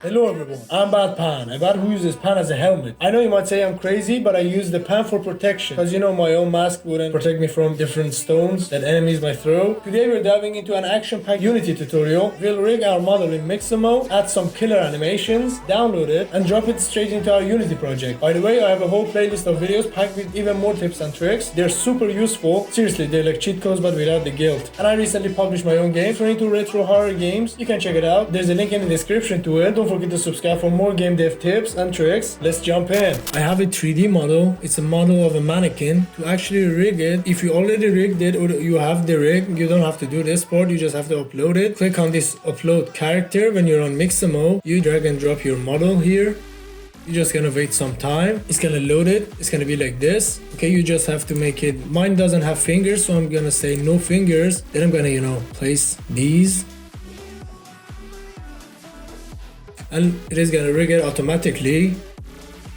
Hello everyone, I'm Batpan, a bat who uses pan as a helmet. I know you might say I'm crazy, but I use the pan for protection, because you know my own mask wouldn't protect me from different stones that enemies might throw. Today we're diving into an action-packed Unity tutorial. We'll rig our model in Mixamo, add some killer animations, download it, and drop it straight into our Unity project. By the way, I have a whole playlist of videos packed with even more tips and tricks. They're super useful. Seriously, they're like cheat codes but without the guilt. And I recently published my own game. If you're into retro horror games, you can check it out. There's a link in the description to it. Don't forget to subscribe for more game dev tips and tricks. Let's jump in. I have a 3D model. It's a model of a mannequin. To actually rig it, if you already rigged it or you have the rig, you don't have to do this part. You just have to upload it. Click on this upload character. When you're on Mixamo, you drag and drop your model here. You're just gonna wait some time. It's gonna load it. It's gonna be like this. Okay, you just have to make it. Mine doesn't have fingers, so I'm gonna say no fingers. Then I'm gonna, place these. And it is gonna rig it automatically.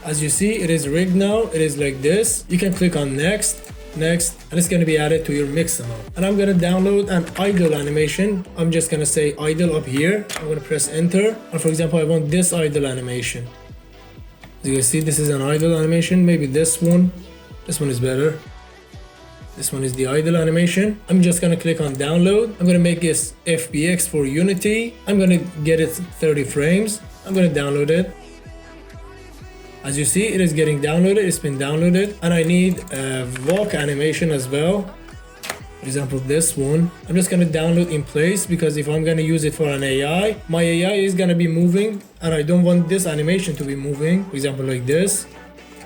As you see, it is rigged now. It is like this. You can click on next, and it's gonna be added to your Mixamo. And I'm gonna download an idle animation. I'm just gonna say idle up here. I'm gonna press enter. And for example, I want this idle animation. As you can see, this is an idle animation. Maybe this one. This one is better. This one is the idle animation. I'm just gonna click on download. I'm gonna make this FBX for Unity. I'm gonna get it 30 frames. I'm gonna download it. As you see, it is getting downloaded. It's been downloaded. And I need a walk animation as well. For example, this one. I'm just gonna download in place because if I'm gonna use it for an AI, my AI is gonna be moving and I don't want this animation to be moving. For example, like this.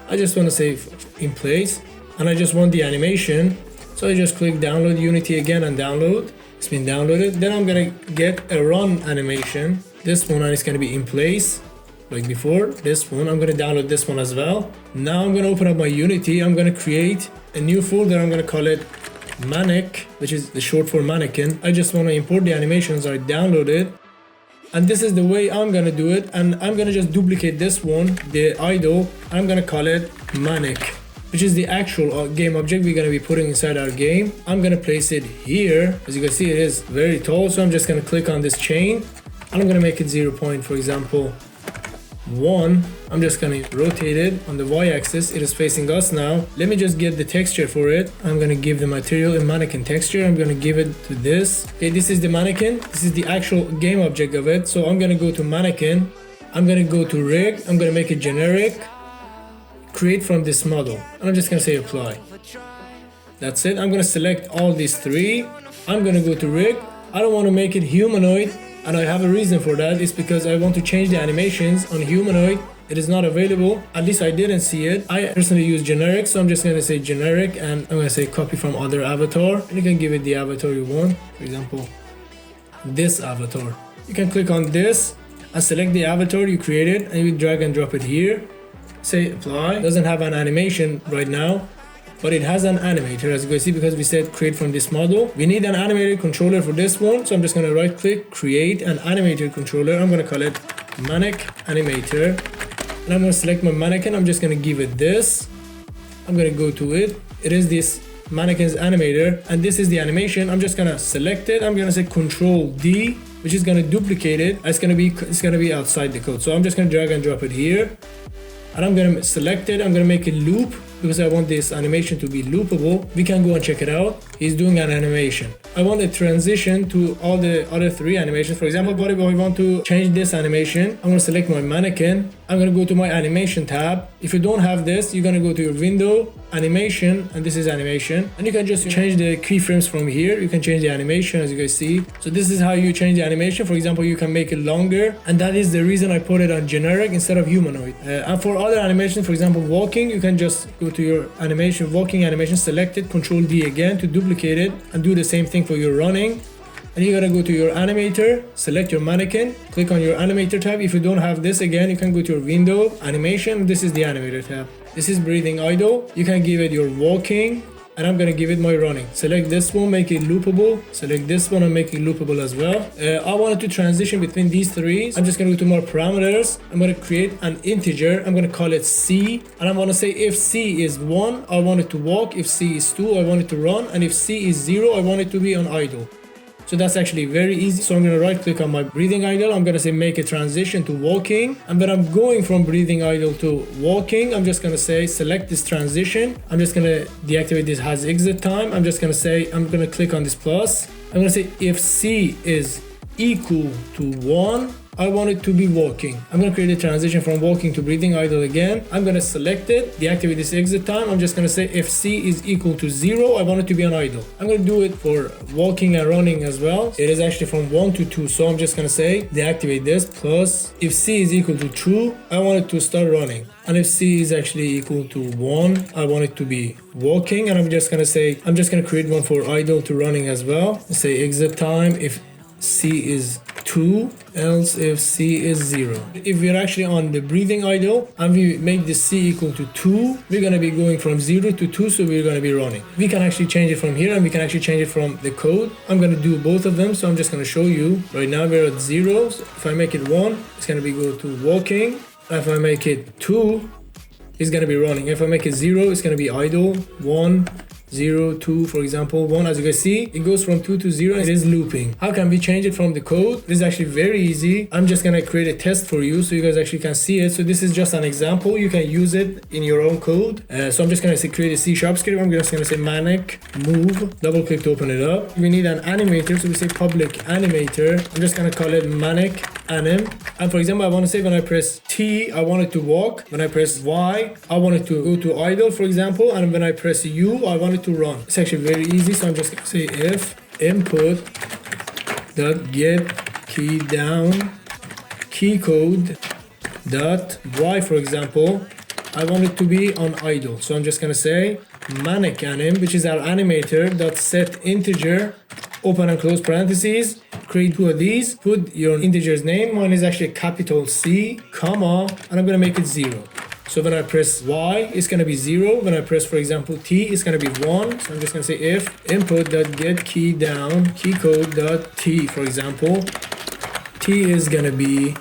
I just wanna save in place. And I just want the animation, so I just click download Unity again and download. It's been downloaded. Then I'm gonna get a run animation. This one, and it's gonna be in place like before. This one, I'm gonna download this one as well. Now I'm gonna open up my Unity. I'm gonna create a new folder. I'm gonna call it Manic, which is the short for mannequin. I just wanna import the animations I downloaded. And this is the way I'm gonna do it. And I'm gonna just duplicate this one, the idle. I'm gonna call it Manic, which is the actual game object we're going to be putting inside our game. I'm going to place it here. As you can see, it is very tall, so I'm just going to click on this chain and I'm going to make it 0 point, for example, 1. I'm just going to rotate it on the y-axis. It is facing us now. Let me just get the texture for it. I'm going to give the material a mannequin texture. I'm going to give it to this. Okay, this is the mannequin. This is the actual game object of it. So I'm going to go to mannequin. I'm going to go to rig. I'm going to make it generic. Create from this model, and I'm just gonna say apply. That's it. I'm gonna select all these three. I'm gonna go to rig. I don't want to make it humanoid, and I have a reason for that. It's because I want to change the animations on humanoid. It is not available, at least I didn't see it. I personally use generic, so I'm just gonna say generic, and I'm gonna say copy from other avatar, and you can give it the avatar you want. For example, this avatar. You can click on this and select the avatar you created, and you drag and drop it here. Say apply. It doesn't have an animation right now, but it has an animator, as you can see, because we said create from this model. We need an animated controller for this one, so I'm just going to right click, create an animated controller. I'm going to call it Manic Animator, and I'm going to select my mannequin. I'm just going to give it this. I'm going to go to it. It is this mannequin's animator, and this is the animation. I'm just going to select it. I'm going to say Control D, which is going to duplicate it. It's going to be outside the code, so I'm just going to drag and drop it here. And I'm going to select it. I'm going to make it loop because I want this animation to be loopable. We can go and check it out. He's doing an animation. I want a transition to all the other three animations. For example, what if I want to change this animation? I'm going to select my mannequin. I'm going to go to my animation tab. If you don't have this, you're going to go to your window, animation, and this is animation. And you can just change the keyframes from here. You can change the animation, as you guys see. So this is how you change the animation. For example, you can make it longer. And that is the reason I put it on generic instead of humanoid. And for other animations, for example, walking, you can just go to your animation, walking animation, select it, Control D again to duplicate it, and do the same thing for your running. And you gotta go to your animator, select your mannequin, click on your animator tab. If you don't have this, again, you can go to your window, animation. This is the animator tab. This is breathing idle. You can give it your walking, and I'm gonna give it my running. Select this one, make it loopable. Select this one and make it loopable as well. I wanted to transition between these three. I'm just gonna go to more parameters. I'm gonna create an integer. I'm gonna call it C, and I'm gonna say if C is 1, I want it to walk. If C is 2, I want it to run, and if C is 0, I want it to be on idle. So that's actually very easy. So I'm gonna right click on my breathing idle. I'm gonna say make a transition to walking. And when I'm going from breathing idle to walking, I'm just gonna say select this transition. I'm just gonna deactivate this has exit time. I'm just gonna say, I'm gonna click on this plus. I'm gonna say if C is equal to 1, I want it to be walking. I'm gonna create a transition from walking to breathing idle again. I'm gonna select it, deactivate this exit time. I'm just gonna say if C is equal to 0, I want it to be on idle. I'm gonna do it for walking and running as well. It is actually from 1 to 2, so I'm just gonna say deactivate this plus if C is equal to true, I want it to start running. And if C is actually equal to 1, I want it to be walking. And I'm just gonna say, I'm just gonna create one for idle to running as well. Say exit time if C is 2, else if C is 0. If we're actually on the breathing idle and we make the C equal to 2, we're going to be going from 0 to 2, so we're going to be running. We can actually change it from here and we can actually change it from the code. I'm going to do both of them, so I'm just going to show you. Right now we're at 0, so if I make it 1, it's going to be go to walking. If I make it 2, it's going to be running. If I make it 0, it's going to be idle. 1, 0, 2, for example, 1. As you guys see, it goes from 2 to 0. It is looping. How can we change it from the code? This is actually very easy. I'm just gonna create a test for you so you guys actually can see it. So this is just an example. You can use it in your own code. So I'm just gonna say create a C# script. I'm just gonna say manic move. Double click to open it up. We need an animator, so we say public animator. I'm just gonna call it manic anim. And for example, I want to say when I press T, I want it to walk. When I press Y, I want it to go to idle, for example. And when I press U, I want it to run. It's actually very easy. So I'm just going to say if input dot get key down key code dot Y, for example, I want it to be on idle. So I'm just going to say manic anim, which is our animator, dot set integer, open and close parentheses, create 2 of these, put your integer's name. Mine is actually a capital C, comma, and I'm gonna make it 0. So when I press Y, it's gonna be 0. When I press, for example, T, it's gonna be 1. So I'm just gonna say if input.get key down key code dot T, for example, T is gonna be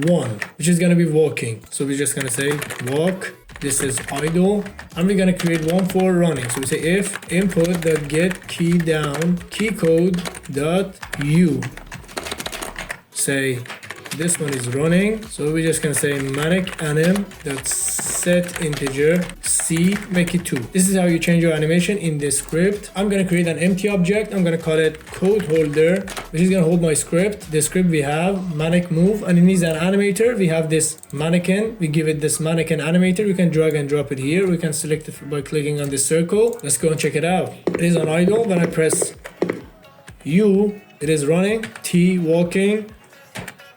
1, which is gonna be walking. So we're just gonna say walk. This is idle, and we're gonna create one for running. So we say if input.get key down key code dot U. Say this one is running, so we're just gonna say manic anim dot set integer C, make it 2. This is how you change your animation in this script. I'm gonna create an empty object. I'm gonna call it code holder, which is gonna hold my script. The script we have manic move, and it needs an animator. We have this mannequin. We give it this mannequin animator. We can drag and drop it here. We can select it by clicking on this circle. Let's go and check it out. It is on idle. When I press U, it is running. T, walking.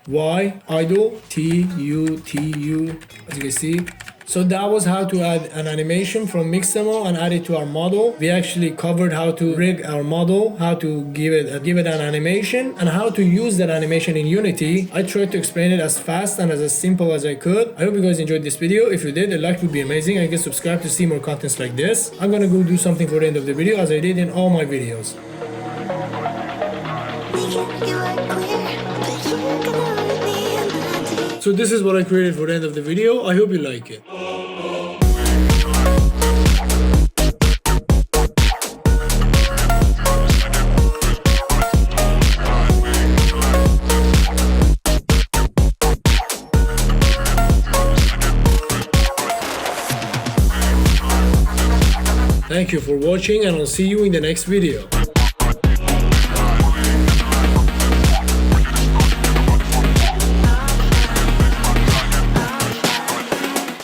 Y, idle. T, U, T, U, as you can see. So that was how to add an animation from Mixamo and add it to our model. We actually covered how to rig our model, how to give it an animation, and how to use that animation in Unity. I tried to explain it as fast and as simple as I could. I hope you guys enjoyed this video. If you did, a like would be amazing, and you can subscribe to see more contents like this. I'm gonna go do something for the end of the video as I did in all my videos. So this is what I created for the end of the video. I hope you like it. Thank you for watching, and I'll see you in the next video.